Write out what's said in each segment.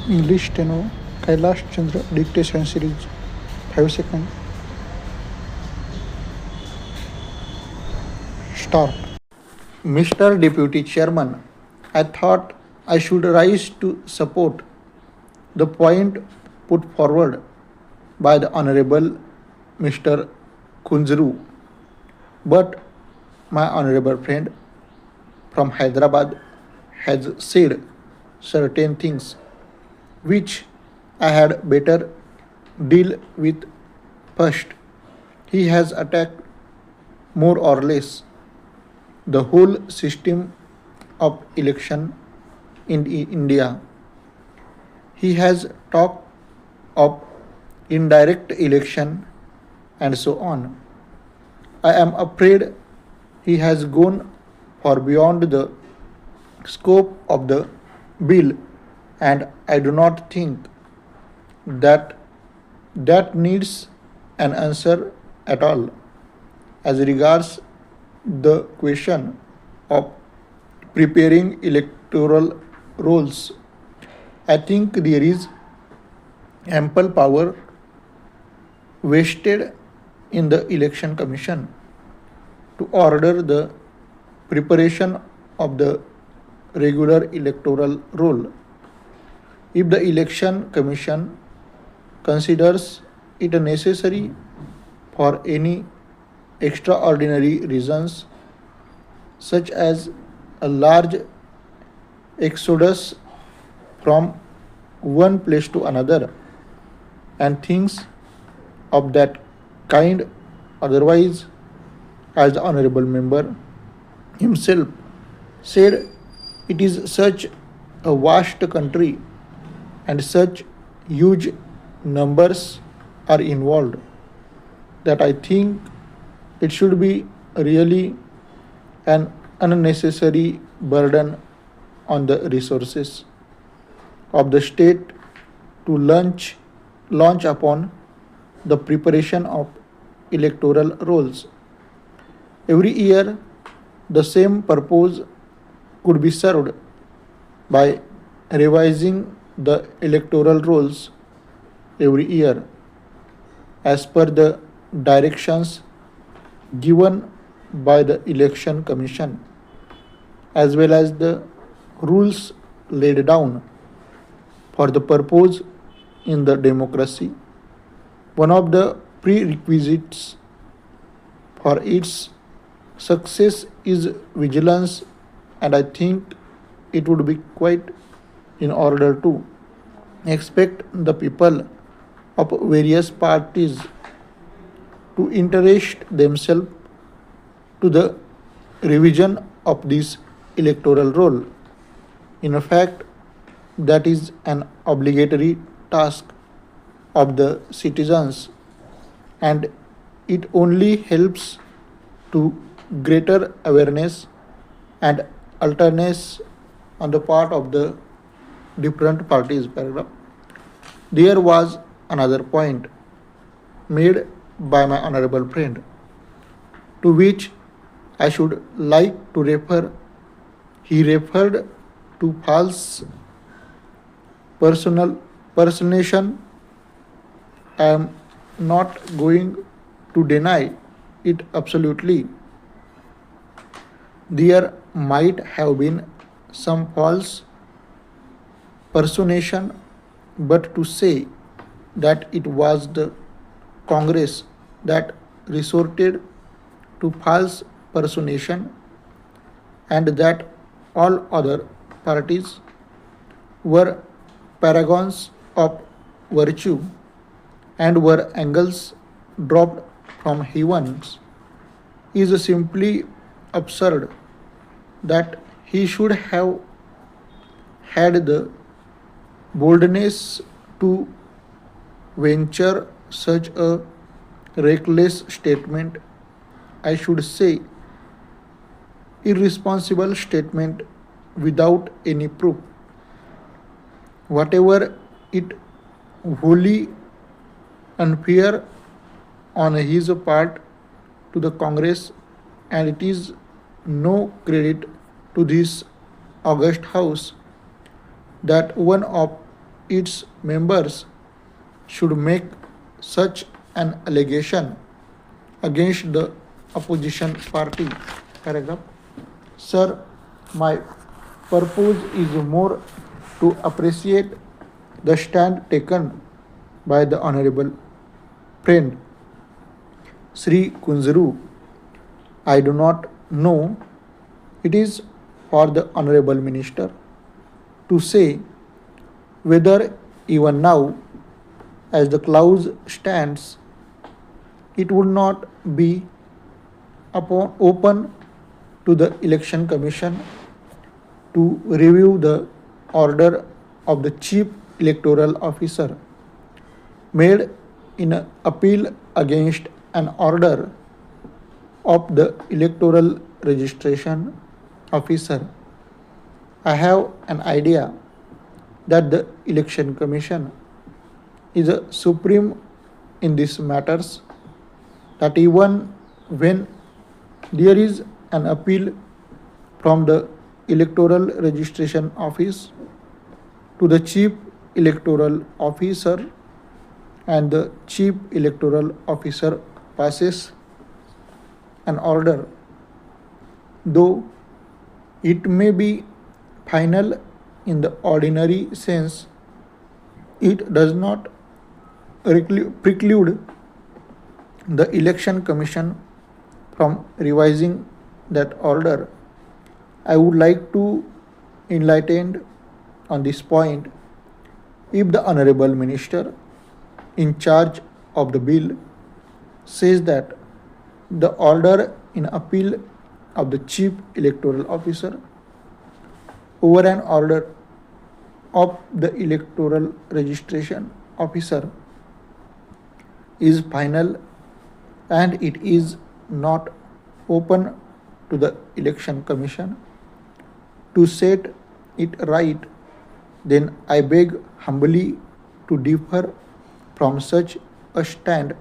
English Steno, Kailash Chandra Dictation Series, 5 seconds, start. Mr. Deputy Chairman, I thought I should rise to support the point put forward by the Honorable Mr. Kunzru, but my honorable friend from Hyderabad has said certain things which I had better deal with first. He has attacked more or less the whole system of election in India. He has talked of indirect election and so on. I am afraid he has gone far beyond the scope of the bill, and I do not think that that needs an answer at all. As regards the question of preparing electoral rolls, I think there is ample power vested in the election commission to order the preparation of the regular electoral roll. If the election commission considers it necessary for any extraordinary reasons, such as a large exodus from one place to another, and things of that kind. Otherwise, as the honorable member himself said, it is such a vast country and such huge numbers are involved that I think it should be really an unnecessary burden on the resources of the state to launch upon the preparation of electoral rolls. Every year, the same purpose could be served by revising the electoral rolls every year as per the directions given by the election commission, as well as the rules laid down for the purpose in the democracy. One of the prerequisites for its success is vigilance, and I think it would be quite in order to expect the people of various parties to interest themselves to the revision of this electoral roll. In fact, that is an obligatory task of the citizens, and it only helps to greater awareness and alertness on the part of the different parties. Paragraph. There was another point made by my honorable friend, to which I should like to refer. He referred to false personation. I am not going to deny it absolutely. There might have been some false personation, but to say that it was the Congress that resorted to false personation and that all other parties were paragons of virtue and were angels dropped from heavens is simply absurd. That he should have had the boldness to venture such a reckless statement, I should say irresponsible statement, without any proof whatever, it wholly unfair on his part to the Congress, and it is no credit to this august house that one of its members should make such an allegation against the opposition party. Paragraph. Sir, my purpose is more to appreciate the stand taken by the Honorable friend Sri Kunzuru. I do not know. It is for the Honorable Minister to say whether even now, as the clause stands, it would not be open to the Election Commission to review the order of the Chief Electoral Officer made in appeal against an order of the Electoral Registration Officer. I have an idea that the Election Commission is a supreme in these matters, that even when there is an appeal from the Electoral Registration Office to the Chief Electoral Officer and the Chief Electoral Officer passes an order, though it may be final in the ordinary sense, it does not preclude the Election Commission from revising that order. I would like to enlighten on this point. If the Honorable Minister in charge of the bill says that the order in appeal of the Chief Electoral Officer over an order of the Electoral Registration Officer is final and it is not open to the Election Commission to set it right, then I beg humbly to differ from such a stand,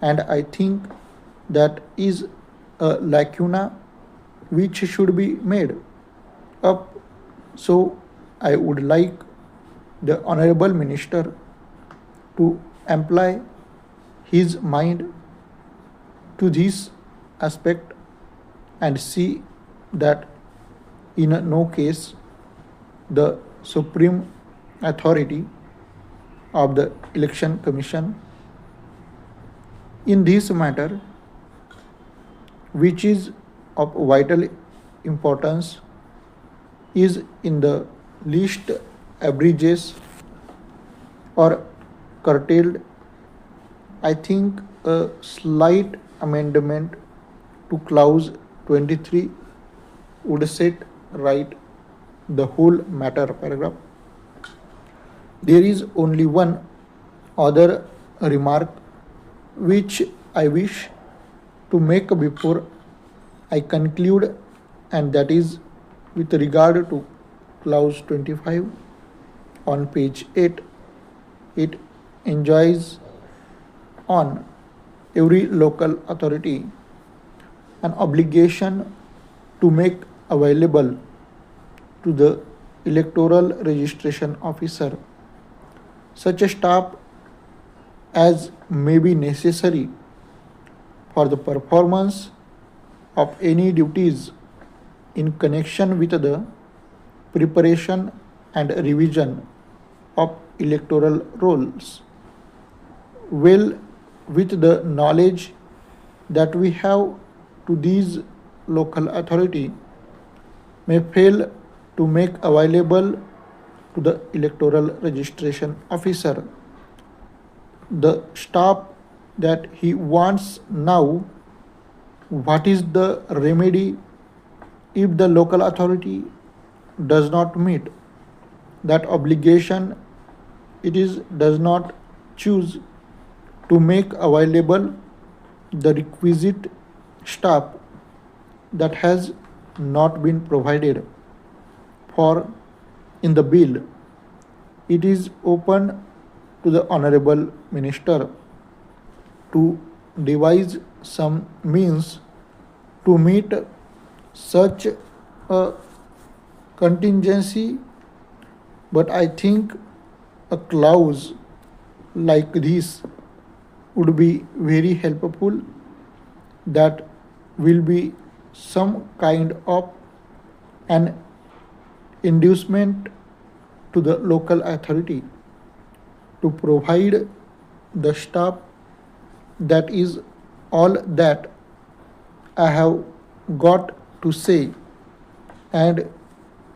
and I think that is a lacuna which should be made up. So I would like the Honorable Minister to apply his mind to this aspect and see that in no case the supreme authority of the Election Commission in this matter, which is of vital importance, is in the least abridges or curtailed. I think a slight amendment to clause 23 would set right the whole matter. Paragraph. There is only one other remark which I wish to make before I conclude, and that is with regard to clause 25 on page 8. It enjoins on every local authority an obligation to make available to the Electoral Registration Officer such a staff as may be necessary for the performance of any duties in connection with the preparation and revision of electoral rolls. Well, with the knowledge that we have to these local authority may fail to make available to the Electoral Registration Officer the staff that he wants now, what is the remedy if the local authority does not meet that obligation? It does not choose to make available the requisite staff that has not been provided for in the bill. It is open to the Honorable Minister to devise some means to meet such a contingency, but I think A clause like this would be very helpful. That will be some kind of an inducement to the local authority to provide the staff. That is all that I have got to say, and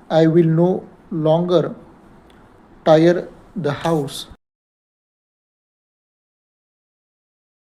I will no longer tire the house.